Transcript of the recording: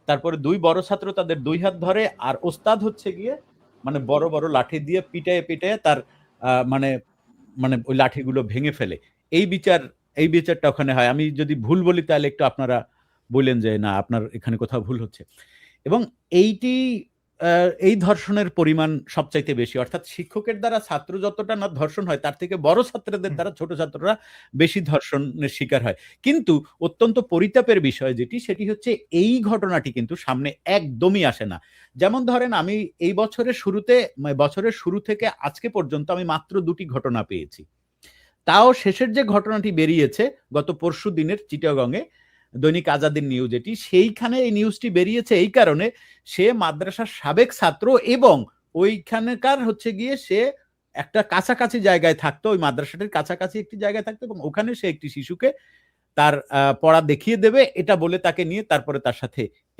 তারপরে 2 বড় ছাত্র তাদের 2 হাত ধরে, আর ওস্তাদ হচ্ছে গিয়ে মানে বড় বড় লাঠি দিয়ে পিটায়ে তার মানে মানে ওই লাঠিগুলো ভেঙে ফেলে। এই বিচারটা ওখানে হয়। আমি যদি ভুল বলি তাহলে একটু আপনারা বললেন যে না আপনার এখানে কোথাও ভুল হচ্ছে। এবং এইটি এই ধর্ষণের পরিমাণ সবচাইতে বেশি। অর্থাৎ শিক্ষকের দ্বারা ছাত্র যতটা না ধর্ষণ হয়, তার থেকে বড় ছাত্রদের দ্বারা ছোট ছাত্ররা বেশি ধর্ষণের শিকার হয়। কিন্তু অত্যন্ত পরিতাপের বিষয় সেটি হচ্ছে এই ঘটনাটি কিন্তু সামনে একদমই আসে না। যেমন ধরেন আমি এই বছরের শুরু থেকে আজকে পর্যন্ত আমি মাত্র ২ টি ঘটনা পেয়েছি। তাও শেষের যে ঘটনাটি বেরিয়েছে গত পরশুদিনের চিটাগংয়ে দৈনিক আজাদীর নিউজ এটি, সেইখানে এই নিউজটি বেরিয়েছে এই কারণে সে মাদ্রাসার সাবেক ছাত্র এবং ওইখানকার হচ্ছে গিয়ে সে একটা কাছাকাছি জায়গায় থাকতো, ওই মাদ্রাসাটির কাছাকাছি একটি জায়গায় থাকতো এবং ওখানে সে একটি শিশুকে তার পড়া দেখিয়ে দেবে এটা বলে তাকে নিয়ে তারপরে তার সাথে